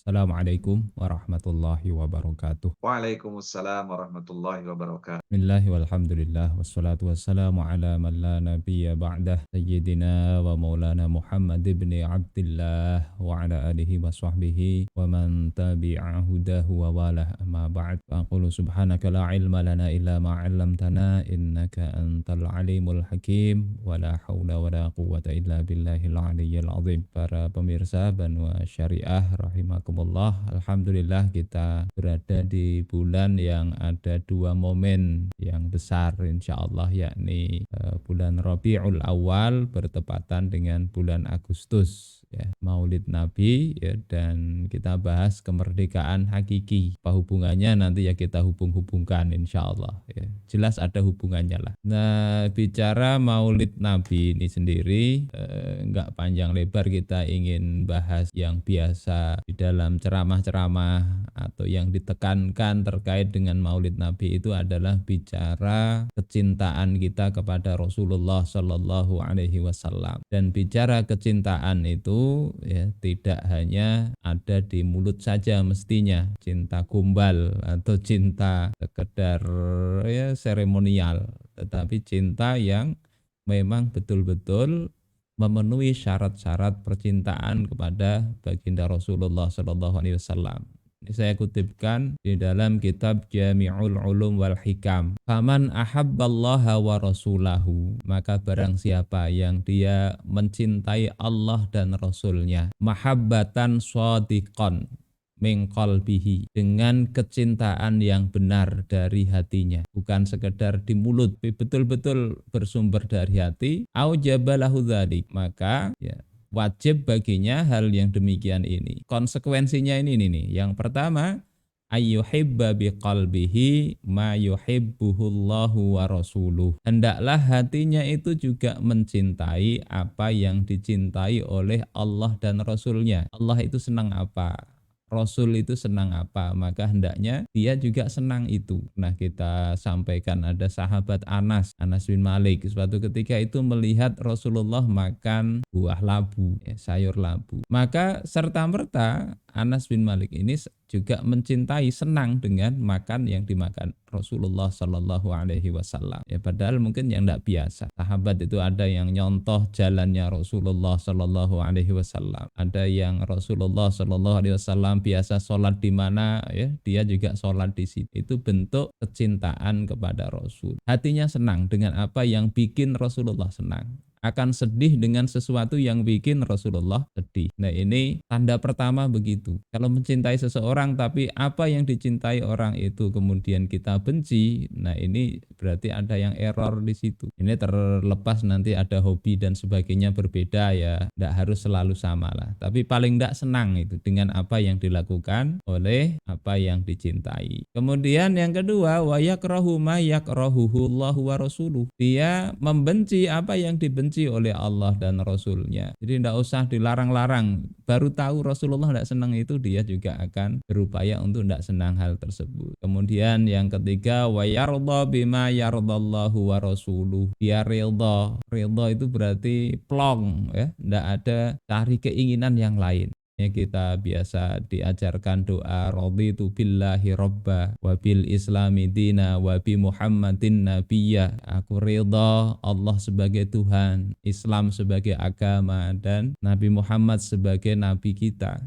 Assalamualaikum warahmatullahi wabarakatuh. Waalaikumsalam warahmatullahi wabarakatuh. Bismillah walhamdulillah wassalatu wassalamu ala man la nabiyya ba'dah sayyidina wa maulana Muhammad ibn Abdullah wa ala alihi wa sahbihi wa man tabi'a hudahu wa walah amma ba'd. Wa aqulu subhanaka la ilma lana illa ma 'allamtana innaka antal alimul hakim wa la haula wa la quwwata illa billahil aliyyil azim. Para pemirsa Banwa Syariah rahimakumullah, alhamdulillah kita berada di bulan yang ada dua momen yang besar insyaallah, yakni bulan Rabiul Awal bertepatan dengan bulan Agustus, ya, Maulid Nabi, ya, dan kita bahas kemerdekaan hakiki. Apa hubungannya nanti ya kita hubung-hubungkan insyaallah, ya. Jelas ada hubungannya lah. Nah, bicara Maulid Nabi ini sendiri enggak panjang lebar kita ingin bahas yang biasa di dalam ceramah-ceramah atau yang ditekankan terkait dengan Maulid Nabi itu adalah bicara kecintaan kita kepada Rasulullah Shallallahu Alaihi Wasallam. Dan bicara kecintaan itu ya tidak hanya ada di mulut saja mestinya, cinta gombal atau cinta sekedar ya seremonial, tetapi cinta yang memang betul-betul memenuhi syarat-syarat percintaan kepada baginda Rasulullah Shallallahu Alaihi Wasallam. Ini saya kutipkan di dalam kitab Jami'ul Ulum wal Hikam. Faman ahabballaha wa rasulahu, maka barang siapa yang dia mencintai Allah dan Rasulnya, mahabbatan shadiqan min qalbihi, dengan kecintaan yang benar dari hatinya, bukan sekedar di mulut, tapi betul-betul bersumber dari hati, aujabalahu dzalik, maka ya wajib baginya hal yang demikian ini. Konsekuensinya ini nih. Yang pertama, ayyuhibba biqalbihi ma yuhibbuhullahu wa rasuluh. Hendaklah hatinya itu juga mencintai apa yang dicintai oleh Allah dan Rasulnya. Allah itu senang apa? Rasul itu senang apa, maka hendaknya dia juga senang itu. Nah, kita sampaikan ada sahabat Anas bin Malik, suatu ketika itu melihat Rasulullah makan buah labu, ya, sayur labu. Maka serta-merta Anas bin Malik ini juga mencintai, senang dengan makan yang dimakan Rasulullah Shallallahu Alaihi Wasallam. Ya, padahal mungkin yang tidak biasa. Sahabat itu ada yang nyontoh jalannya Rasulullah Shallallahu Alaihi Wasallam. Ada yang Rasulullah Shallallahu Alaihi Wasallam biasa sholat di mana, ya, dia juga sholat di situ. Itu bentuk kecintaan kepada Rasul. Hatinya senang dengan apa yang bikin Rasulullah senang, akan sedih dengan sesuatu yang bikin Rasulullah sedih. Nah, ini tanda pertama begitu. Kalau mencintai seseorang tapi apa yang dicintai orang itu kemudian kita benci, nah ini berarti ada yang error di situ. Ini terlepas nanti ada hobi dan sebagainya berbeda, ya, tidak harus selalu sama lah. Tapi paling tidak senang itu dengan apa yang dilakukan oleh apa yang dicintai. Kemudian yang kedua, wa yakrahu ma yakrahuhu Allahu wa rasuluh. Dia membenci apa yang dibenci oleh Allah dan Rasulnya. Jadi tidak usah dilarang-larang. Baru tahu Rasulullah tidak senang itu, dia juga akan berupaya untuk tidak senang hal tersebut. Kemudian yang ketiga, wa yardha bima yardallahu wa rasuluh. Dia ridha. Ridha itu berarti plong, ya, tidak ada cari keinginan yang lain. Kita biasa diajarkan doa raditu billahi robba wa bil islami dina wa bi muhammadin nabiyya. Aku ridha Allah sebagai Tuhan, Islam sebagai agama, dan Nabi Muhammad sebagai nabi kita.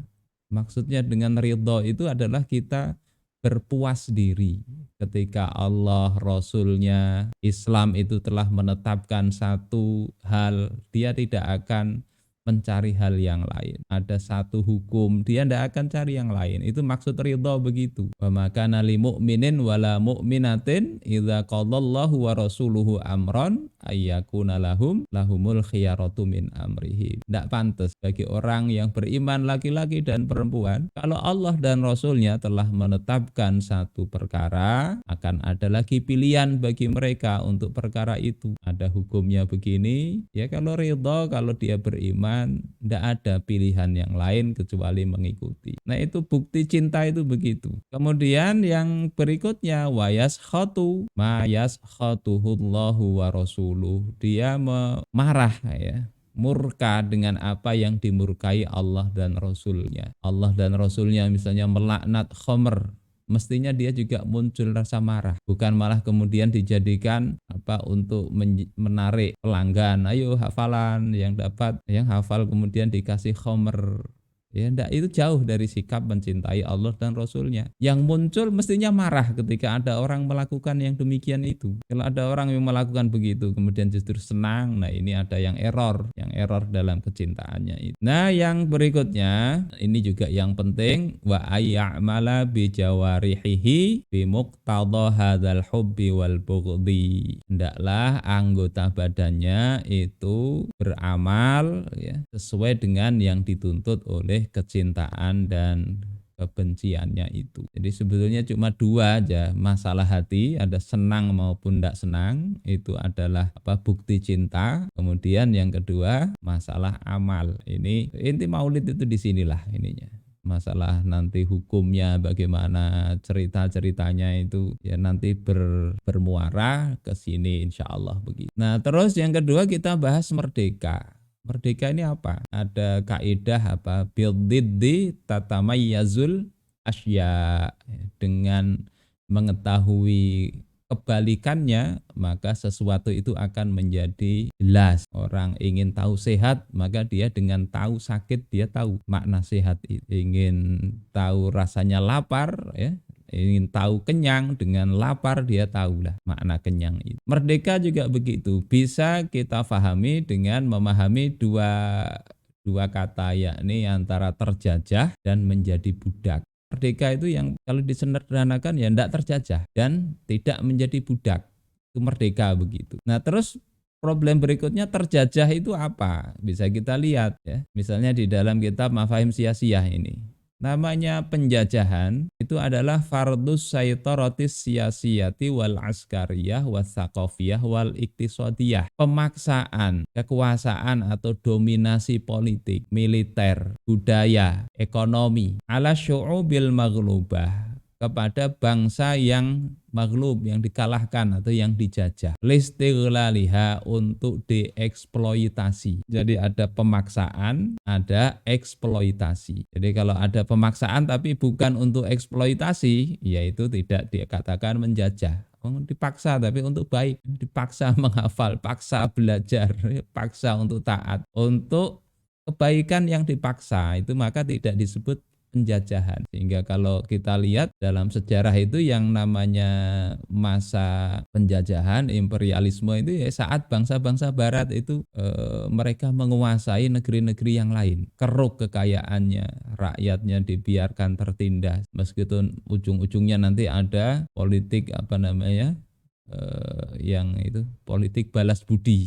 Maksudnya dengan ridha itu adalah kita berpuas diri ketika Allah, Rasulnya, Islam itu telah menetapkan satu hal, dia tidak akan mencari hal yang lain. Ada satu hukum, dia tidak akan cari yang lain. Itu maksud ridha begitu. Wa makana lil mu'minin wala mu'minatin idza qadallahu wa rasuluhu amran ayyakuna lahumul khiyaratu min amrihim. Tidak pantas bagi orang yang beriman laki-laki dan perempuan, kalau Allah dan Rasulnya telah menetapkan satu perkara, akan ada lagi pilihan bagi mereka untuk perkara itu. Ada hukumnya begini, ya kalau ridha, kalau dia beriman, tidak ada pilihan yang lain kecuali mengikuti. Nah, itu bukti cinta itu begitu. Kemudian yang berikutnya, wa yaskhatu ma yaskhatuhullahu wa rasuluh. Dia marah, ya, murka dengan apa yang dimurkai Allah dan Rasulnya. Allah dan Rasulnya misalnya melaknat khamr, mestinya dia juga muncul rasa marah, bukan malah kemudian dijadikan untuk menarik pelanggan. Ayo hafalan, yang hafal kemudian dikasih khamr. Ya, enggak, itu jauh dari sikap mencintai Allah dan Rasulnya. Yang muncul mestinya marah ketika ada orang melakukan yang demikian itu. Kalau ada orang yang melakukan begitu, kemudian justru senang, nah ini ada yang error dalam kecintaannya itu. Nah, yang berikutnya, ini juga yang penting, wa ayya'mala bi jawarihihi bi muqtadha hadzal hubbi wal bughdhi. Hendaklah anggota badannya itu beramal ya, sesuai dengan yang dituntut oleh kecintaan dan kebenciannya itu. Jadi sebetulnya cuma dua aja masalah hati, ada senang maupun tidak senang, itu adalah bukti cinta. Kemudian yang kedua masalah amal. Ini inti maulid itu di sinilah ininya. Masalah nanti hukumnya bagaimana, cerita-ceritanya itu ya nanti bermuara ke sini insyaallah begitu. Nah, terus yang kedua kita bahas merdeka. Merdeka ini apa? Ada kaidah bididdi tatamayyazul asya. Dengan mengetahui kebalikannya, maka sesuatu itu akan menjadi jelas. Orang ingin tahu sehat, maka dia dengan tahu sakit dia tahu makna sehat itu. Ingin tahu rasanya lapar ya, ingin tahu kenyang, dengan lapar dia tahulah makna kenyang itu. Merdeka juga begitu, bisa kita pahami dengan memahami dua kata, yakni antara terjajah dan menjadi budak. Merdeka itu yang kalau disederhanakan ya tidak terjajah dan tidak menjadi budak. Itu merdeka begitu. Nah, terus problem berikutnya, terjajah itu apa? Bisa kita lihat ya. Misalnya di dalam kitab Mafahim Siyasiyah ini. Namanya penjajahan itu adalah fardus saitaratis siyasiyati wal askariyah was saqafiyah wal iktisadiyah. Pemaksaan kekuasaan atau dominasi politik, militer, budaya, ekonomi ala syu'ubil maghlubah, kepada bangsa yang maghlub, yang dikalahkan atau yang dijajah. Listighlaliha, untuk dieksploitasi. Jadi ada pemaksaan, ada eksploitasi. Jadi kalau ada pemaksaan tapi bukan untuk eksploitasi, yaitu tidak dikatakan menjajah. Dipaksa tapi untuk baik, dipaksa menghafal, paksa belajar, paksa untuk taat, untuk kebaikan yang dipaksa itu maka tidak disebut penjajahan. Sehingga kalau kita lihat dalam sejarah itu yang namanya masa penjajahan, imperialisme itu ya saat bangsa-bangsa barat itu mereka menguasai negeri-negeri yang lain. Keruk kekayaannya, rakyatnya dibiarkan tertindas. Meskipun ujung-ujungnya nanti ada politik yang itu politik balas budi.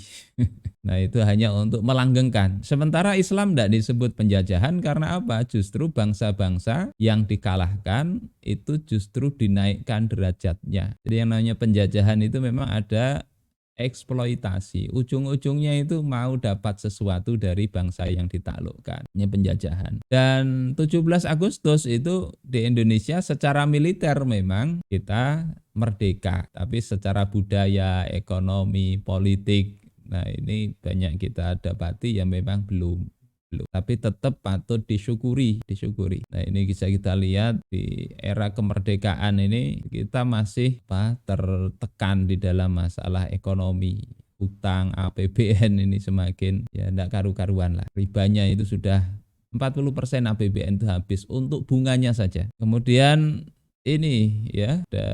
Nah, itu hanya untuk melanggengkan. Sementara Islam tidak disebut penjajahan karena apa? Justru bangsa-bangsa yang dikalahkan itu justru dinaikkan derajatnya. Jadi yang namanya penjajahan itu memang ada eksploitasi. Ujung-ujungnya itu mau dapat sesuatu dari bangsa yang ditaklukkan. Ini penjajahan. Dan 17 Agustus itu di Indonesia secara militer memang kita merdeka, tapi secara budaya, ekonomi, politik, nah ini banyak kita dapati yang memang belum. Tapi tetap patut disyukuri. Nah, ini bisa kita lihat di era kemerdekaan ini kita masih tertekan di dalam masalah ekonomi. Utang APBN ini semakin ya tidak karu-karuan lah. Ribanya itu sudah 40% APBN itu habis untuk bunganya saja. Kemudian ini ya ada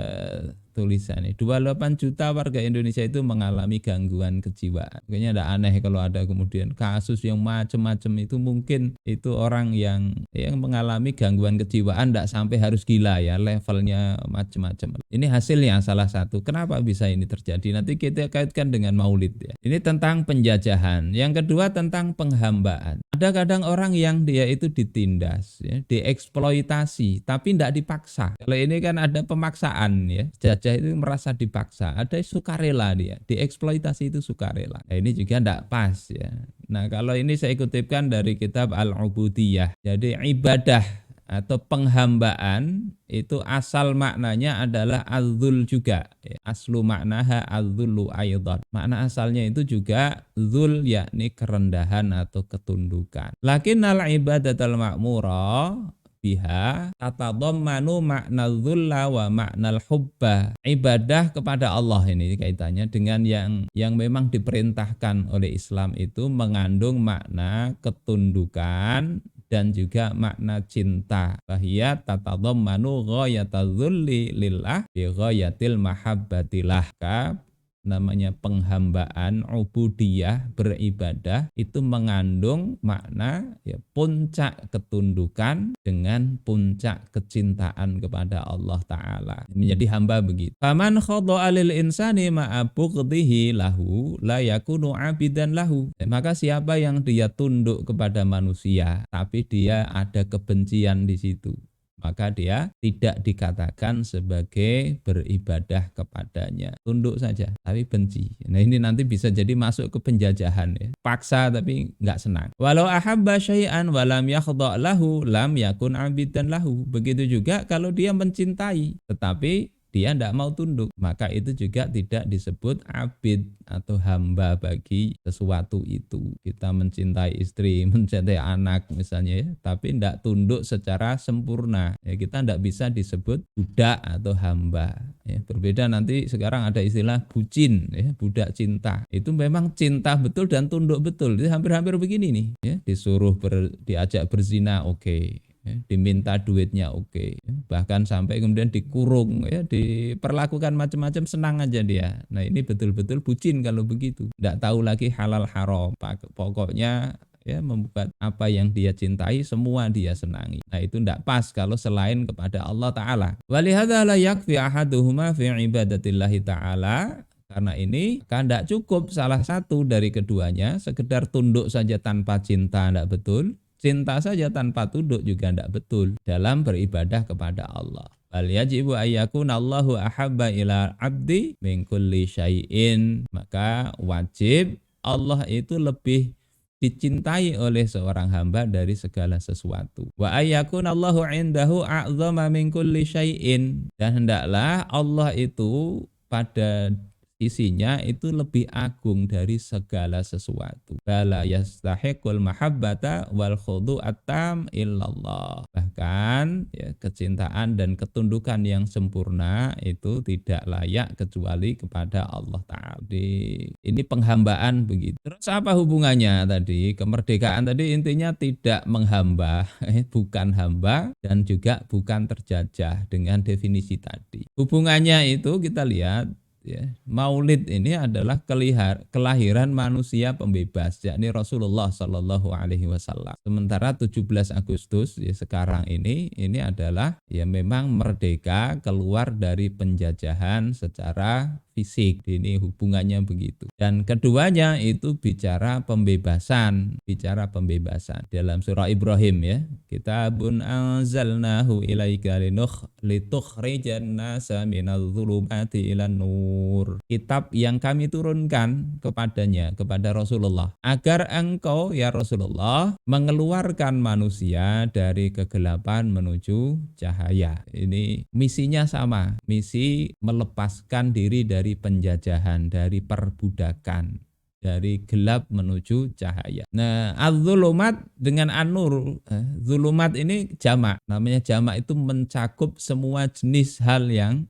tulisan ini 28 juta warga Indonesia itu mengalami gangguan kejiwaan. Kayaknya tidak aneh kalau ada kemudian kasus yang macam-macam itu, mungkin itu orang yang mengalami gangguan kejiwaan tidak sampai harus gila ya, levelnya macam-macam. Ini hasilnya salah satu. Kenapa bisa ini terjadi? Nanti kita kaitkan dengan Maulid ya. Ini tentang penjajahan. Yang kedua tentang penghambaan. Ada kadang orang yang dia itu ditindas ya, dieksploitasi tapi tidak dipaksa. Kalau ini kan ada pemaksaan ya. Jajah itu merasa dipaksa, ada sukarela, dia dieksploitasi itu sukarela. Nah, ini juga tidak pas ya. Nah, kalau ini saya kutipkan dari kitab Al-Ubudiyah. Jadi ibadah atau penghambaan itu asal maknanya adalah az-zul juga. Aslu maknaha az-zullu aidan. Makna asalnya itu juga zul, yakni kerendahan atau ketundukan. Lakinnal ibadatul ma'murah biha tatadammanu makna dzulla wa maknal hubba. Ibadah kepada Allah ini kaitannya dengan yang memang diperintahkan oleh Islam itu mengandung makna ketundukan dan juga makna cinta. Bahia tatadammanu ghayatadz dzulli lillah bi ghayatil mahabbatillah. Namanya penghambaan, ubudiyah, beribadah itu mengandung makna puncak ketundukan dengan puncak kecintaan kepada Allah Ta'ala. Menjadi hamba begitu. Faman khadha'a lil insani ma'a bughdhihi lahu la yakunu 'abidan lahu. Maka siapa yang dia tunduk kepada manusia tapi dia ada kebencian di situ, maka dia tidak dikatakan sebagai beribadah kepadanya. Tunduk saja, tapi benci. Nah ini nanti bisa jadi masuk ke penjajahan ya. Paksa tapi nggak senang. Walau ahabba syai'an walam yakhdha' lahu lam yakun abidan lahu. Begitu juga kalau dia mencintai, tetapi dia tidak mau tunduk, maka itu juga tidak disebut abid atau hamba bagi sesuatu itu. Kita mencintai istri, mencintai anak misalnya ya, tapi tidak tunduk secara sempurna. Ya, kita tidak bisa disebut budak atau hamba. Ya, berbeda nanti sekarang ada istilah bucin, ya, budak cinta. Itu memang cinta betul dan tunduk betul. Itu hampir-hampir begini nih. Ya, disuruh diajak berzina, oke. Ya, diminta duitnya oke. Bahkan sampai kemudian dikurung, ya, diperlakukan macam-macam, senang aja dia. Nah ini betul-betul bucin kalau begitu, tidak tahu lagi halal haram. Pokoknya ya membuat apa yang dia cintai semua dia senangi. Nah itu tidak pas kalau selain kepada Allah Ta'ala. Walihadza la yakfi ahaduhuma fi ibadatillahi ta'ala. Karena ini kan tidak cukup salah satu dari keduanya, sekedar tunduk saja tanpa cinta tidak betul. Cinta saja tanpa tunduk juga tidak betul dalam beribadah kepada Allah. Bal yajibu ayyakuna Allahu ahabba ila abdi min kulli syai'in. Maka wajib Allah itu lebih dicintai oleh seorang hamba dari segala sesuatu. Wa ayyakuna Allahu indahu a'zama min kulli syai'in. Dan hendaklah Allah itu pada isinya itu lebih agung dari segala sesuatu. Bala yastahiqul mahabbata wal khudu'at tam illallah. Bahkan ya, kecintaan dan ketundukan yang sempurna itu tidak layak kecuali kepada Allah Ta'ala. Ini penghambaan begitu. Terus apa hubungannya tadi? Kemerdekaan tadi intinya tidak menghamba, bukan hamba dan juga bukan terjajah dengan definisi tadi. Hubungannya itu kita lihat. Ya, Maulid ini adalah kelahiran manusia pembebas, yakni Rasulullah Shallallahu Alaihi Wasallam. Sementara 17 Agustus ya, sekarang ini adalah ya memang merdeka keluar dari penjajahan secara fisik. Ini hubungannya begitu. Dan keduanya itu bicara pembebasan dalam surah Ibrahim ya. Kitabun anzalnahu ilaika litukhrijan nasa minadz zulumati ilan nur. Kitab yang kami turunkan kepada Rasulullah agar engkau ya Rasulullah mengeluarkan manusia dari kegelapan menuju cahaya. Ini misinya sama, misi melepaskan diri dari penjajahan, dari perbudakan, dari gelap menuju cahaya. Nah, az-zulumat dengan an-nur. Zulumat ini jamak. Namanya jamak itu mencakup semua jenis hal yang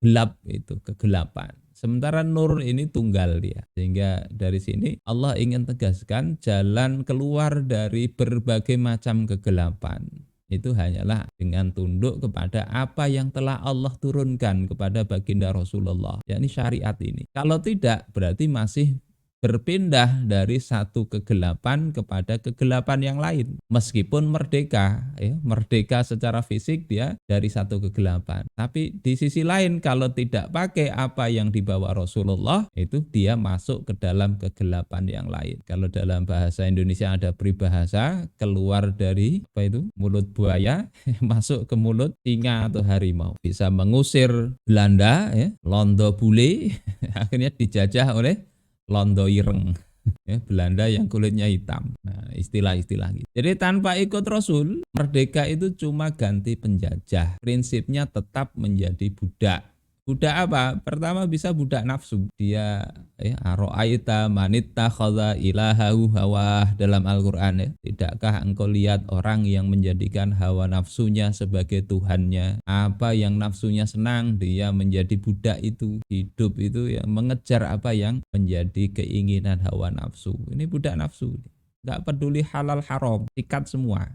gelap itu, kegelapan. Sementara nur ini tunggal dia. Sehingga dari sini Allah ingin tegaskan jalan keluar dari berbagai macam kegelapan. Itu hanyalah dengan tunduk kepada apa yang telah Allah turunkan kepada baginda Rasulullah, yakni syariat ini. Kalau tidak berarti masih berpindah dari satu kegelapan kepada kegelapan yang lain. Meskipun merdeka, ya, merdeka secara fisik dia dari satu kegelapan. Tapi di sisi lain kalau tidak pakai apa yang dibawa Rasulullah, itu dia masuk ke dalam kegelapan yang lain. Kalau dalam bahasa Indonesia ada peribahasa, keluar dari mulut buaya, masuk ke mulut singa atau harimau. Bisa mengusir Belanda, ya, Londo Bule, akhirnya dijajah oleh Londo Ireng. Ya, Belanda yang kulitnya hitam. Nah, istilah-istilah gitu. Jadi tanpa ikut Rasul, merdeka itu cuma ganti penjajah. Prinsipnya tetap menjadi budak. Budak apa? Pertama bisa budak nafsu. Dia aro'aita manitta khadha ilahahu hawah dalam Al-Qur'an ya. Tidakkah engkau lihat orang yang menjadikan hawa nafsunya sebagai tuhannya? Apa yang nafsunya senang, dia menjadi budak itu. Hidup itu yang mengejar apa yang menjadi keinginan hawa nafsu. Ini budak nafsu. Enggak peduli halal haram, sikat semua.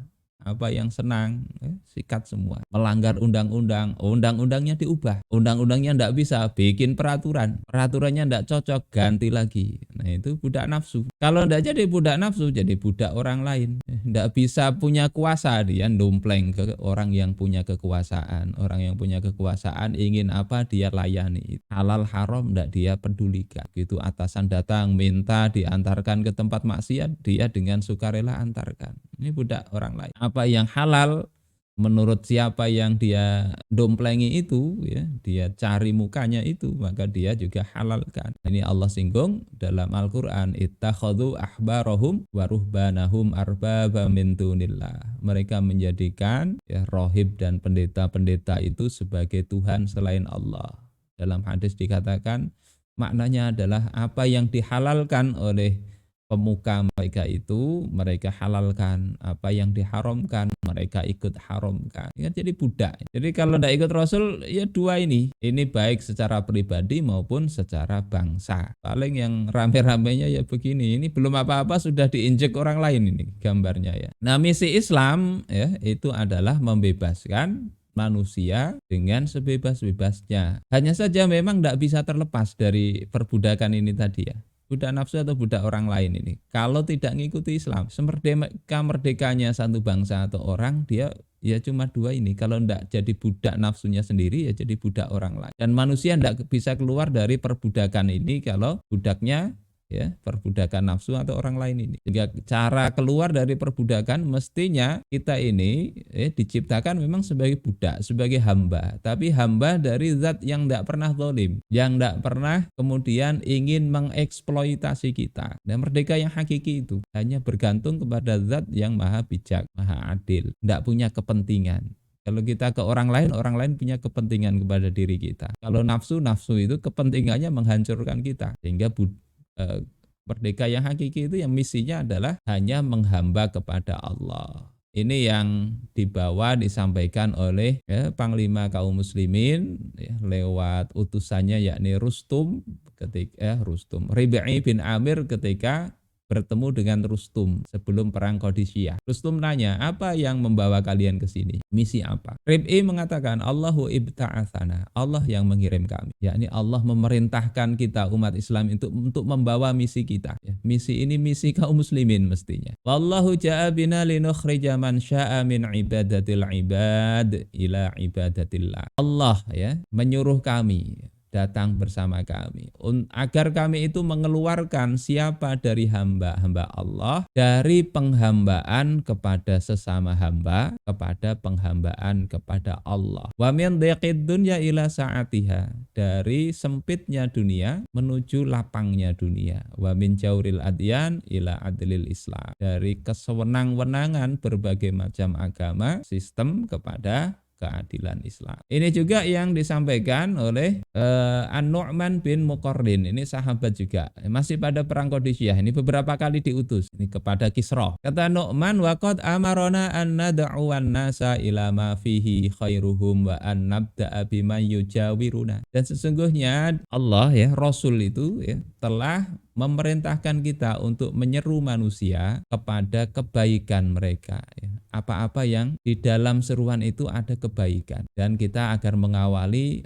Apa yang senang, sikat semua. Melanggar undang-undang, undang-undangnya diubah. Undang-undangnya enggak bisa, bikin peraturan. Peraturannya enggak cocok, ganti lagi. Nah itu budak nafsu. Kalau enggak jadi budak nafsu, jadi budak orang lain. Enggak bisa punya kuasa, dia dompleng ke orang yang punya kekuasaan. Orang yang punya kekuasaan ingin apa, dia layani. Halal haram enggak dia pedulikan. Gitu atasan datang, minta diantarkan ke tempat maksiat, dia dengan sukarela antarkan. Ini budak orang lain. Apa yang halal menurut siapa yang dia domplengi itu, ya, dia cari mukanya itu, maka dia juga halalkan. Ini Allah singgung dalam Al-Qur'an, ittakhadhu ahbarahum wa ruhbanahum arbaba min dunillah. Mereka menjadikan rohib dan pendeta-pendeta itu sebagai Tuhan selain Allah. Dalam hadis dikatakan maknanya adalah apa yang dihalalkan oleh pemuka mereka itu mereka halalkan, apa yang diharamkan mereka ikut haramkan. Ya, jadi budak. Jadi kalau tidak ikut Rasul ya dua ini baik secara pribadi maupun secara bangsa. Paling yang rame-ramenya ya begini, ini belum apa-apa sudah diinjek orang lain ini gambarnya ya. Nah misi Islam ya itu adalah membebaskan manusia dengan sebebas-bebasnya. Hanya saja memang tidak bisa terlepas dari perbudakan ini tadi ya. Budak nafsu atau budak orang lain ini. Kalau tidak mengikuti Islam, merdekanya satu bangsa atau orang, dia ya cuma dua ini. Kalau tidak jadi budak nafsunya sendiri, ya jadi budak orang lain. Dan manusia tidak bisa keluar dari perbudakan ini kalau budaknya perbudakan nafsu atau orang lain ini. Sehingga cara keluar dari perbudakan mestinya kita ini diciptakan memang sebagai budak, sebagai hamba. Tapi hamba dari zat yang tidak pernah zalim, yang tidak pernah kemudian ingin mengeksploitasi kita. Dan merdeka yang hakiki itu hanya bergantung kepada zat yang maha bijak, maha adil, tidak punya kepentingan. Kalau kita ke orang lain punya kepentingan kepada diri kita. Kalau nafsu itu kepentingannya menghancurkan kita. Sehingga merdeka yang hakiki itu yang misinya adalah hanya menghamba kepada Allah. Ini yang disampaikan oleh Panglima kaum muslimin lewat utusannya yakni Rustum Rib'i bin Amir ketika bertemu dengan Rustum sebelum perang Qadisiyah. Rustum nanya, apa yang membawa kalian ke sini? Misi apa? Rib'i mengatakan, Allahu ibta'atsana, Allah yang mengirim kami. Yakni Allah memerintahkan kita umat Islam itu untuk membawa misi kita. Misi ini misi kaum muslimin mestinya. Wallahu ja'a bina linukhrija man sya'a min ibadatil ibad ila ibadatillah. Allah menyuruh kami datang bersama kami agar kami itu mengeluarkan siapa dari hamba-hamba Allah dari penghambaan kepada sesama hamba kepada penghambaan kepada Allah. Wa min dhiqid dunya ila sa'atiha, dari sempitnya dunia menuju lapangnya dunia. Wa min jauril adyan ila adlil Islam, dari kesewenang-wenangan berbagai macam agama sistem kepada keadilan Islam. Ini juga yang disampaikan oleh An-Nu'man bin Muqarrin. Ini sahabat juga. Masih pada perang Qadisiyah. Ini beberapa kali diutus ini kepada Kisra. Kata Nu'man, wa qad amarona an nad'uwan nasa ila ma fihi khairuhum wa an nabda'a biman yujawiruna. Dan sesungguhnya Allah Rasul itu telah memerintahkan kita untuk menyeru manusia kepada kebaikan mereka. Apa-apa yang di dalam seruan itu ada kebaikan. Dan kita agar mengawali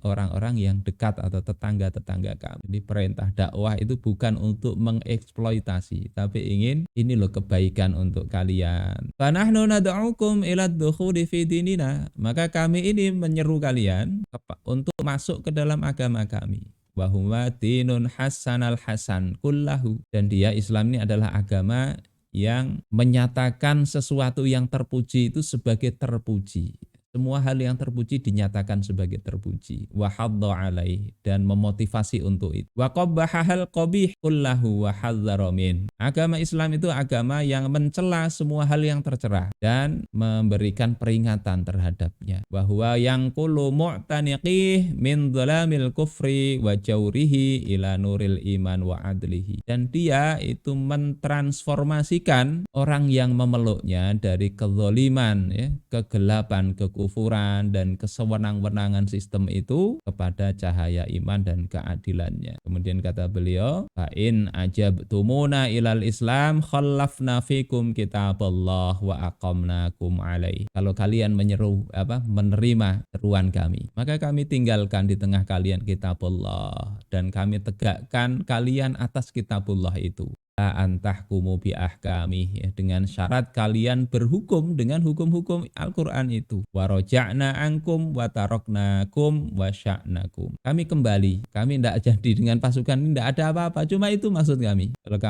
orang-orang yang dekat atau tetangga-tetangga kami. Jadi perintah dakwah itu bukan untuk mengeksploitasi, tapi ingin ini loh kebaikan untuk kalian. Fanahnu nad'ukum ila dukhuli fi dinina. Maka kami ini menyeru kalian untuk masuk ke dalam agama kami. Wa huwa dinun hasanal hasan kullahu, dan dia Islam ini adalah agama yang menyatakan sesuatu yang terpuji itu sebagai terpuji. Semua hal yang terpuji dinyatakan sebagai terpuji. Wa hadda alaih, dan memotivasi untuk itu. Wa qabbahal qabih kullahu wa hadzara min. Agama Islam itu agama yang mencela semua hal yang tercela dan memberikan peringatan terhadapnya. Bahwa yang kullu mu'taniqih min dhalamil kufri wa jawrihi ila nuril iman wa adlihi. Dan dia itu mentransformasikan orang yang memeluknya dari kezaliman, ya, kegelapan, kekufuran dan kesewenang-wenangan sistem itu kepada cahaya iman dan keadilannya. Kemudian kata beliau, fa in ajabtumuna ilal Islam khallafna fikum kitaballah wa aqamnakum alaih. Kalau kalian menerima seruan kami, maka kami tinggalkan di tengah kalian kitabullah dan kami tegakkan kalian atas kitabullah itu. Antahkumu bi ahkamih, ya, dengan syarat kalian berhukum dengan hukum-hukum Al-Qur'an itu. Wa raja'na ankum wa taraknakum wa sya'nakum. Kami kembali, kami tidak jadi dengan pasukan ini, tidak ada apa-apa, cuma itu maksud kami. Kalau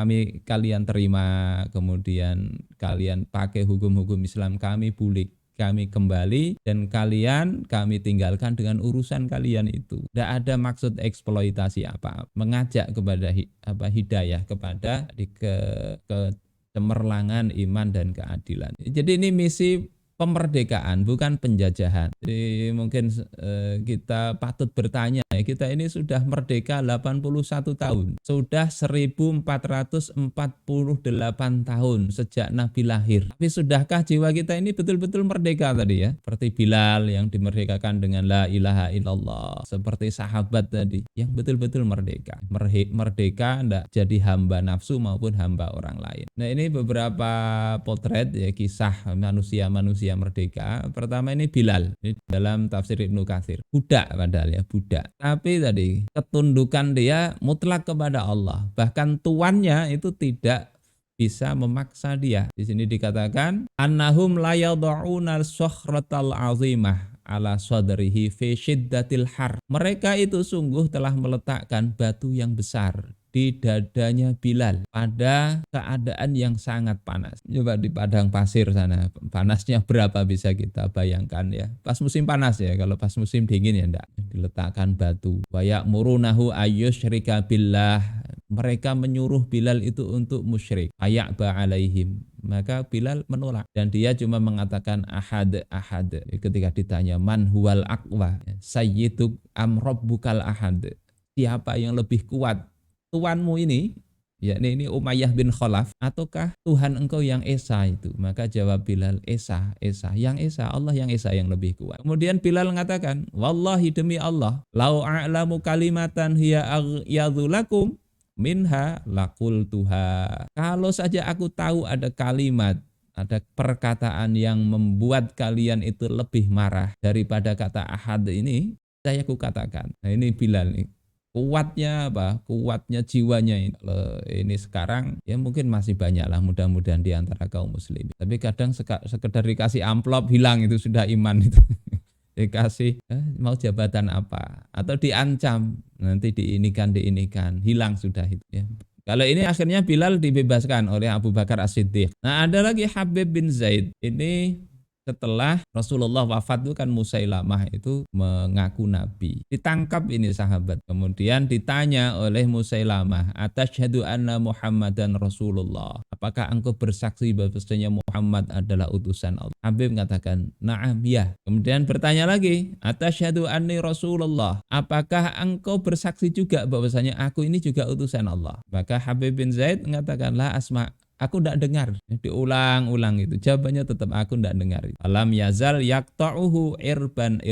kalian terima, kemudian kalian pakai hukum-hukum Islam, kami bulik, kami kembali, dan kami tinggalkan dengan urusan kalian itu. Tidak ada maksud eksploitasi apa, mengajak kepada hidayah, kepada cemerlangan iman dan keadilan. Jadi ini misi pemerdekaan, bukan penjajahan. Jadi mungkin kita patut bertanya, kita ini sudah merdeka 81 tahun. Sudah 1448 tahun sejak Nabi lahir. Tapi sudahkah jiwa kita ini betul-betul merdeka tadi, ya? Seperti Bilal yang dimerdekakan dengan la ilaha illallah. Seperti sahabat tadi yang betul-betul merdeka. Merdeka tidak jadi hamba nafsu maupun hamba orang lain. Nah, ini beberapa potret, ya, kisah manusia merdeka. Pertama ini Bilal, ini dalam tafsir Ibnu Katsir. Budak padahal, ya, budak. Tapi tadi ketundukan dia mutlak kepada Allah. Bahkan tuannya itu tidak bisa memaksa dia. Di sini dikatakan annahum la yad'una as-sakhratal 'azimah ala sadrihi fi syiddatil har. Mereka itu sungguh telah meletakkan batu yang besar di dadanya Bilal pada keadaan yang sangat panas. Coba di padang pasir sana, panasnya berapa bisa kita bayangkan, ya. Pas musim panas, ya, kalau pas musim dingin ya enggak. Diletakkan batu. Wa ya'murunahu ayyusyrika billah. Mereka menyuruh Bilal itu untuk musyrik. Aya'ba alaihim. Maka Bilal menolak dan dia cuma mengatakan ahad. Ketika ditanya man huwal aqwa, sayyiduk am rabbukal ahad. Siapa yang lebih kuat? Tuanmu ini, yakni ini Umayyah bin Khalaf, ataukah Tuhan engkau yang Esa itu? Maka jawab Bilal, Esa, yang Esa, Allah yang Esa yang lebih kuat. Kemudian Bilal mengatakan, wallahi demi Allah, lau a'lamu kalimatan hiya aghyadulakum minha laqultuha. Kalau saja aku tahu ada kalimat, ada perkataan yang membuat kalian itu lebih marah daripada kata ahad ini, saya katakan. Nah, ini Bilal nih. Kuatnya kuatnya jiwanya ini sekarang, ya, mungkin masih banyak lah mudah-mudahan di antara kaum muslimin. Tapi kadang sekedar dikasih amplop hilang itu sudah iman itu. Dikasih mau jabatan apa atau diancam nanti diinikan hilang sudah itu, ya. Kalau ini akhirnya Bilal dibebaskan oleh Abu Bakar As-Siddiq. Nah, ada lagi Habib bin Zaid. Ini setelah Rasulullah wafat itu kan Musailamah itu mengaku nabi. Ditangkap ini sahabat. Kemudian ditanya oleh Musailamah, "Atasyhadu anna Muhammadan Rasulullah?" Apakah engkau bersaksi bahwasanya Muhammad adalah utusan Allah? Habib mengatakan, "Na'am, ya." Kemudian bertanya lagi, "Atasyhadu anni Rasulullah?" Apakah engkau bersaksi juga bahwasanya aku ini juga utusan Allah? Maka Habib bin Zaid mengatakan, "La asma'." Aku tidak dengar. Diulang-ulang itu. Jawabannya tetap aku tidak dengar. Alam yazal yaqta'uhu irban.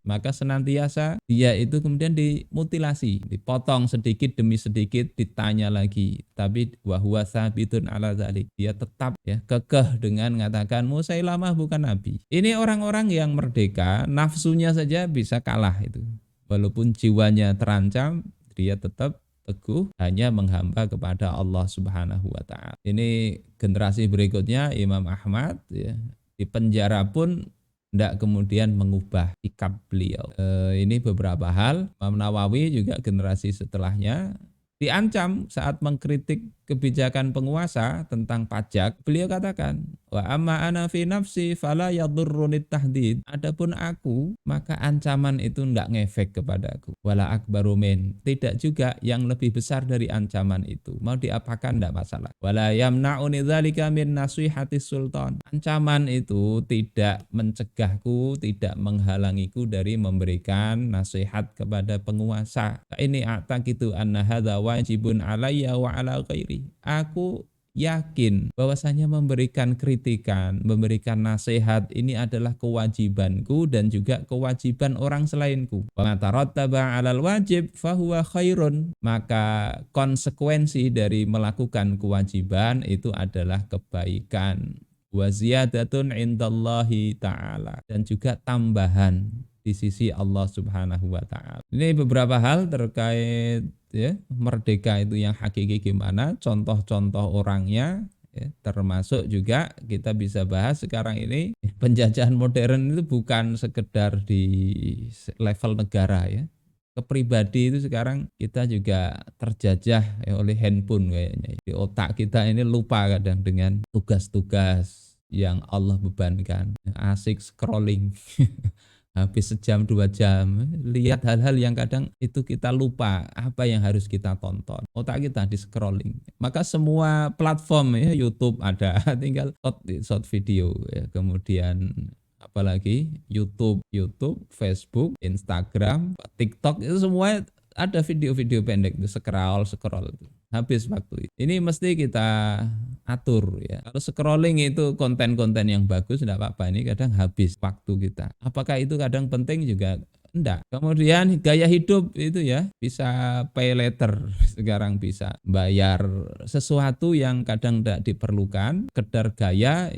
Maka senantiasa dia itu kemudian dimutilasi, dipotong sedikit demi sedikit, ditanya lagi. Tapi wahuwa sabitun ala dzalik. Dia tetap, ya, kekeh dengan mengatakan Musailamah bukan nabi. Ini orang-orang yang merdeka, nafsunya saja bisa kalah itu. Walaupun jiwanya terancam, dia tetap teguh hanya menghamba kepada Allah Subhanahu wa taala. Ini generasi berikutnya Imam Ahmad, ya, di penjara pun tidak kemudian mengubah sikap beliau. Ini beberapa hal. Imam Nawawi juga generasi setelahnya diancam saat mengkritik kebijakan penguasa tentang pajak, beliau katakan, wa amma ana fi nafsi fala yadurrunit tahdid. Adapun aku, maka ancaman itu enggak ngefek kepadaku. Wala akbaru min. Tidak juga yang lebih besar dari ancaman itu. Mau diapakan enggak masalah. Wala yamna'uni dzalika min nasihatis sultan. Ancaman itu tidak mencegahku, tidak menghalangiku dari memberikan nasihat kepada penguasa. Ini ataqidu anna hadza wajibun alayya wa ala ghairi. Aku yakin bahwasanya memberikan kritikan, memberikan nasihat ini adalah kewajibanku dan juga kewajiban orang selainku. Wa ma tarattaba 'alal wajib fahuwa khairun. Maka konsekuensi dari melakukan kewajiban itu adalah kebaikan. Wa ziyadatun indallahi ta'ala, dan juga tambahan di sisi Allah Subhanahu wa taala. Ini beberapa hal terkait ya merdeka itu yang hakiki gimana, contoh-contoh orangnya ya, termasuk juga kita bisa bahas sekarang ini penjajahan modern itu bukan sekedar di level negara ya. Ke pribadi itu sekarang kita juga terjajah ya, oleh handphone kayaknya. Di otak kita ini lupa kadang dengan tugas-tugas yang Allah bebankan. Asik scrolling. Habis sejam 2 jam lihat hal-hal yang kadang itu kita lupa apa yang harus kita tonton, otak kita di scrolling. Maka semua platform ya, YouTube ada, tinggal short video ya. Kemudian apalagi YouTube, Facebook, Instagram, TikTok, itu semua ada video-video pendek itu, scroll itu. Habis waktu itu. Ini mesti kita atur ya. Kalau scrolling itu konten-konten yang bagus enggak apa-apa, ini kadang habis waktu kita. Apakah itu kadang penting juga? Enggak. Kemudian gaya hidup itu ya, bisa pay later. Sekarang bisa bayar sesuatu yang kadang enggak diperlukan, sekedar gaya,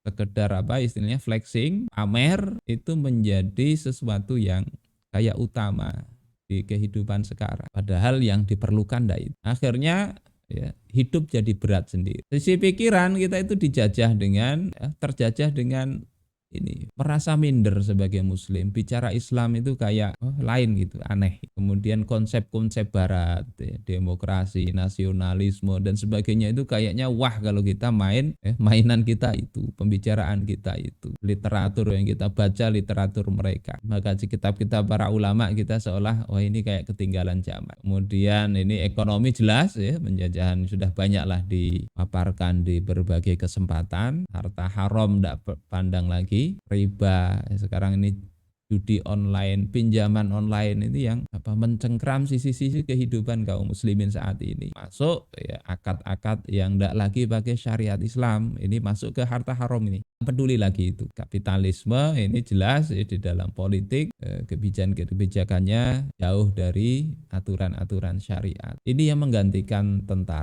sekedar apa istilahnya flexing, pamer, itu menjadi sesuatu yang kayak utama di kehidupan sekarang. Padahal yang diperlukan enggak itu. Akhirnya ya, hidup jadi berat sendiri. Sisi pikiran kita itu dijajah dengan ya, terjajah dengan ini merasa minder sebagai muslim. Bicara Islam itu kayak lain gitu, aneh. Kemudian konsep-konsep barat, ya, demokrasi, nasionalisme dan sebagainya itu kayaknya wah kalau kita mainan kita itu, pembicaraan kita itu, literatur yang kita baca, literatur mereka. Maka kitab-kitab para ulama kita seolah wah ini kayak ketinggalan zaman. Kemudian ini ekonomi jelas ya, penjajahan sudah banyaklah dipaparkan di berbagai kesempatan. Harta haram tidak pandang lagi, riba, sekarang ini judi online, pinjaman online ini yang mencengkram sisi-sisi kehidupan kaum muslimin saat ini. Masuk ya akad-akad yang tidak lagi pakai syariat Islam, ini masuk ke harta haram ini. Peduli lagi itu. Kapitalisme ini jelas ya, di dalam politik kebijakannya jauh dari aturan-aturan syariat. Ini yang menggantikan tentara.